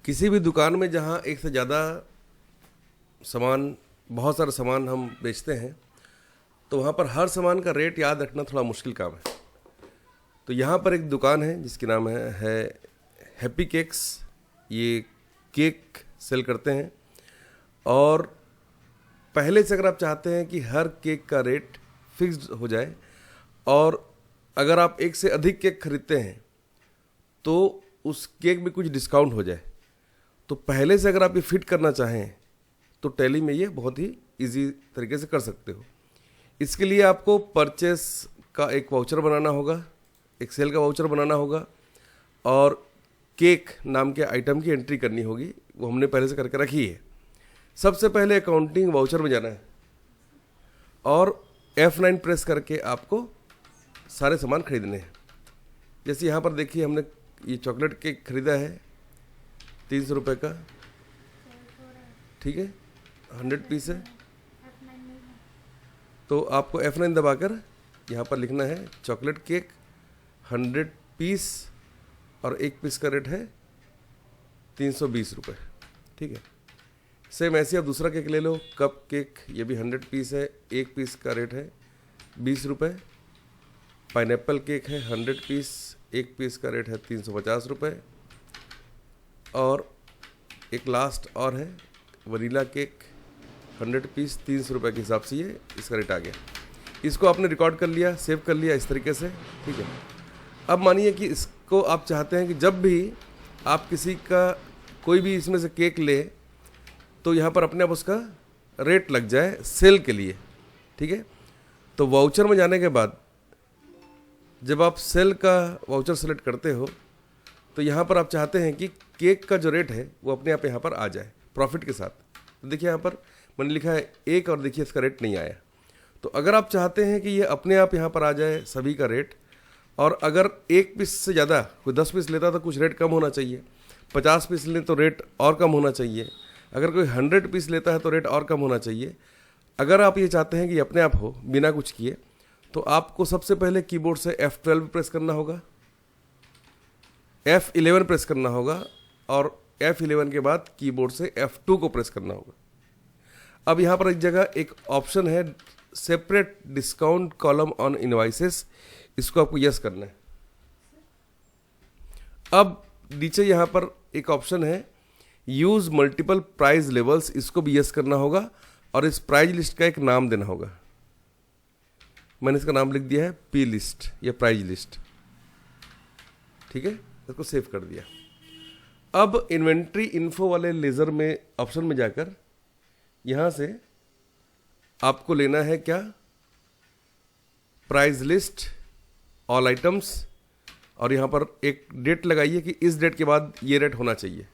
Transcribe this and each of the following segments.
किसी भी दुकान में जहाँ एक से ज़्यादा सामान, बहुत सारे सामान हम बेचते हैं, तो वहाँ पर हर सामान का रेट याद रखना थोड़ा मुश्किल काम है। तो यहाँ पर एक दुकान है जिसकी नाम है हैप्पी केक्स। ये केक सेल करते हैं और पहले से अगर आप चाहते हैं कि हर केक का रेट फिक्स्ड हो जाए और अगर आप एक से अधिक केक खरीदते हैं तो उस केक में कुछ डिस्काउंट हो जाए, तो पहले से अगर आप ये फिट करना चाहें तो टैली में ये बहुत ही इजी तरीके से कर सकते हो। इसके लिए आपको परचेस का एक वाउचर बनाना होगा, एक सेल का वाउचर बनाना होगा और केक नाम के आइटम की एंट्री करनी होगी, वो हमने पहले से करके रखी है। सबसे पहले अकाउंटिंग वाउचर में जाना है और F9 प्रेस करके आपको सारे सामान खरीदने हैं। जैसे यहाँ पर देखिए, हमने ये चॉकलेट केक खरीदा है 300 रुपये का, ठीक है, 100 पीस है। तो आपको F9 दबाकर यहाँ पर लिखना है चॉकलेट केक 100 पीस और एक पीस का रेट है 320 रुपये, ठीक है। सेम ऐसे आप दूसरा केक ले लो, कप केक, ये भी 100 पीस है, एक पीस का रेट है 20 रुपये। पाइनएप्पल केक है 100 पीस, एक पीस का रेट है 350 रुपये। और एक लास्ट और है वनीला केक 100 पीस 300 रुपये के हिसाब से ये इसका रेट आ गया। इसको आपने रिकॉर्ड कर लिया, सेव कर लिया इस तरीके से, ठीक है। अब मानिए कि इसको आप चाहते हैं कि जब भी आप किसी का कोई भी इसमें से केक ले तो यहाँ पर अपने आप उसका रेट लग जाए सेल के लिए, ठीक है। तो वाउचर में जाने के बाद जब आप सेल का वाउचर सेलेक्ट करते हो तो यहाँ पर आप चाहते हैं कि केक का जो रेट है वो अपने आप यहाँ पर आ जाए प्रॉफिट के साथ। तो देखिए यहाँ पर मैंने लिखा है 1 और देखिए इसका रेट नहीं आया। तो अगर आप चाहते हैं कि ये अपने आप यहाँ पर आ जाए सभी का रेट, और अगर एक पीस से ज़्यादा कोई 10 पीस लेता तो कुछ रेट कम होना चाहिए, 50 पीस लें तो रेट और कम होना चाहिए, अगर कोई 100 पीस लेता है तो रेट और कम होना चाहिए। अगर आप ये चाहते हैं कि अपने आप हो बिना कुछ किए, तो आपको सबसे पहले कीबोर्ड से F12 प्रेस करना होगा, F11 प्रेस करना होगा और F11 के बाद कीबोर्ड से F2 को प्रेस करना होगा। अब यहाँ पर एक जगह एक ऑप्शन है separate discount column on invoices, इसको आपको यस करना है। अब नीचे यहाँ पर एक ऑप्शन है यूज मल्टीपल प्राइस लेवल्स, इसको भी यस करना होगा और इस प्राइस लिस्ट का एक नाम देना होगा। मैंने इसका नाम लिख दिया है पी लिस्ट या प्राइस लिस्ट, ठीक है। इसको सेव कर दिया। अब इन्वेंट्री इन्फो वाले लेजर में ऑप्शन में जाकर यहाँ से आपको लेना है क्या, प्राइस लिस्ट ऑल आइटम्स, और यहाँ पर एक डेट लगाइए कि इस डेट के बाद ये रेट होना चाहिए।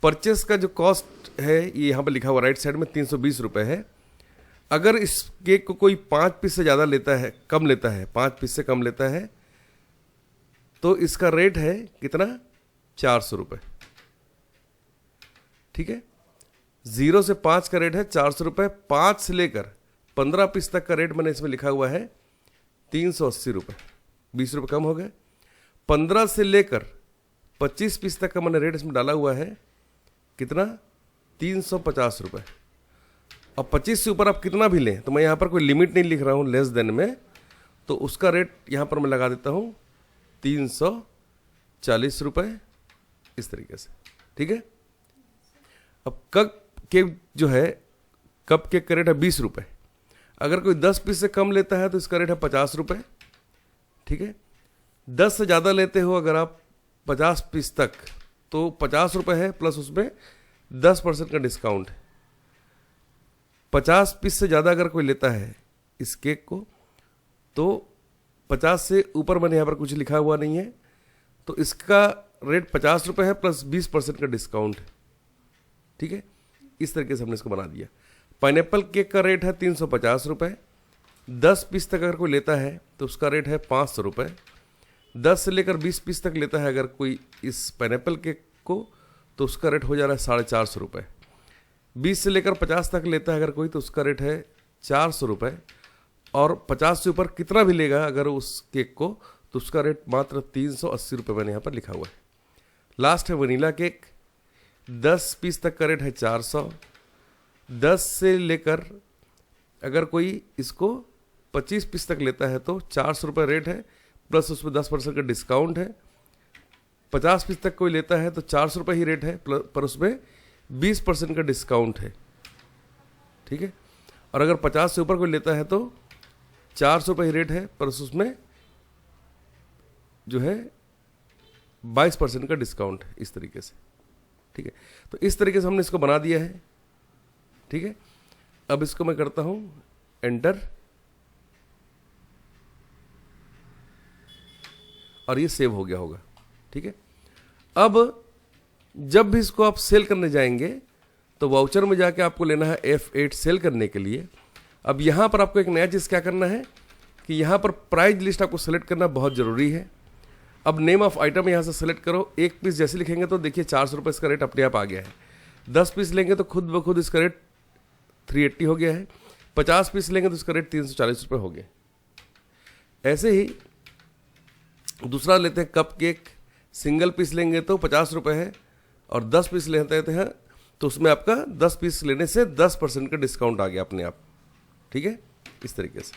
परचेस का जो कॉस्ट है ये यहाँ पर लिखा हुआ राइट साइड में 320 रुपये है। अगर इस केक को कोई 5 पीस से ज़्यादा लेता है, कम लेता है, 5 पीस से कम लेता है, तो इसका रेट है कितना, 400 रुपये, ठीक है। 0 से 5 का रेट है 400 रुपये, 5 से लेकर 15 पीस तक का रेट मैंने इसमें लिखा हुआ है 380 रुपये, 20 रुपये कम हो गए। 15 से लेकर 25 पीस तक का मैंने रेट इसमें डाला हुआ है कितना, 350 रुपये। और 25 से ऊपर आप कितना भी लें, तो मैं यहाँ पर कोई लिमिट नहीं लिख रहा हूँ लेस देन में, तो उसका रेट यहाँ पर मैं लगा देता हूँ 340 रुपये, इस तरीके से, ठीक है। अब कप केक जो है, कप केक का रेट है 20 रुपये। अगर कोई 10 पीस से कम लेता है तो इसका रेट है 50 रुपये, ठीक है। 10 से ज़्यादा लेते हो अगर आप 50 पीस तक, तो 50 रुपये है प्लस उसमें 10% का डिस्काउंट है। 50 पीस से ज़्यादा अगर कोई लेता है इस केक को, तो 50 से ऊपर मैंने यहाँ पर कुछ लिखा हुआ नहीं है, तो इसका रेट 50 रुपये है प्लस 20% का डिस्काउंट है, ठीक है। इस तरीके से हमने इसको बना दिया। पाइनएप्पल केक का रेट है 350 रुपये। 10 पीस तक अगर कोई लेता है तो उसका रेट है 500 रुपये। 10 से लेकर 20 पीस तक लेता है अगर कोई इस पाइनएप्पल केक को, तो उसका रेट हो जा रहा है 450 रुपये। 20 से लेकर 50 तक लेता है अगर कोई, तो उसका रेट है 400 रुपये। और 50 से ऊपर कितना भी लेगा अगर उस केक को, तो उसका रेट मात्र 380 रुपये मैंने यहाँ पर लिखा हुआ है। लास्ट है वनीला केक। 10 पीस तक का रेट है 400, 10 से लेकर अगर कोई इसको 25 पीस तक लेता है तो 400 रुपये रेट है, प्लस उसमें 10% का डिस्काउंट है। 50 पीस तक कोई लेता है तो 400 रुपये ही रेट है, पर उसमें 20% का डिस्काउंट है, ठीक है। और अगर 50 से ऊपर कोई लेता है तो 400 रुपये ही रेट है, पर उसमें जो है 22% का डिस्काउंट है, इस तरीके से, ठीक है। तो इस तरीके से हमने इसको बना दिया है, ठीक है। अब इसको मैं करता हूं एंटर, और ये सेव हो गया होगा, ठीक है। अब जब भी इसको आप सेल करने जाएंगे तो वाउचर में जाके आपको लेना है F8 सेल करने के लिए। अब यहाँ पर आपको एक नया चीज़ क्या करना है कि यहाँ पर प्राइस लिस्ट आपको सेलेक्ट करना बहुत ज़रूरी है। अब नेम ऑफ आइटम यहाँ से सेलेक्ट करो, एक पीस जैसे लिखेंगे तो देखिए 400 रुपये इसका रेट अपने आप आ गया है। 10 पीस लेंगे तो खुद ब खुद इसका रेट 380 हो गया है। 50 पीस लेंगे तो इसका रेट 340 रुपये हो गया। ऐसे ही दूसरा लेते हैं कप केक, सिंगल पीस लेंगे तो 50 रुपये है, और 10 पीस लेते हैं तो उसमें आपका 10 पीस लेने से 10% का डिस्काउंट आ गया अपने आप, ठीक है, इस तरीके से,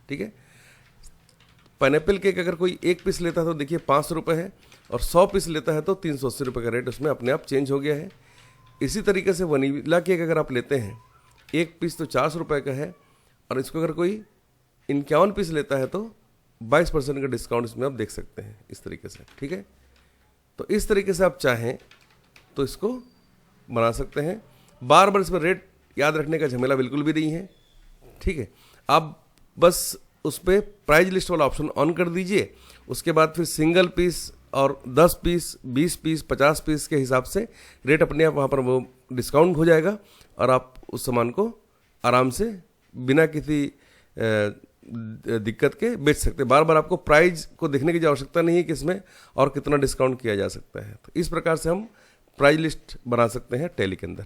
ठीक है। पाइनएप्पल केक अगर कोई एक पीस लेता है तो देखिए 500 रुपये है, और 100 पीस लेता है तो 380 रुपये का रेट उसमें अपने आप चेंज हो गया है। इसी तरीके से वनीला केक अगर आप लेते हैं एक पीस तो 400 रुपये का है, और इसको अगर कोई 51 पीस लेता है तो 22% का डिस्काउंट इसमें आप देख सकते हैं, इस तरीके से, ठीक है। तो इस तरीके से आप चाहें तो इसको बना सकते हैं। बार बार इसमें रेट याद रखने का झमेला बिल्कुल भी नहीं है, ठीक है। आप बस उस पर प्राइस लिस्ट वाला ऑप्शन ऑन कर दीजिए, उसके बाद फिर सिंगल पीस और 10 पीस, 20 पीस, 50 पीस के हिसाब से रेट अपने आप वहाँ पर वो डिस्काउंट हो जाएगा, और आप उस सामान को आराम से बिना किसी दिक्कत के बेच सकते हैं। बार बार आपको प्राइस को देखने की आवश्यकता नहीं है कि इसमें और कितना डिस्काउंट किया जा सकता है। तो इस प्रकार से हम प्राइस लिस्ट बना सकते हैं टैली के अंदर।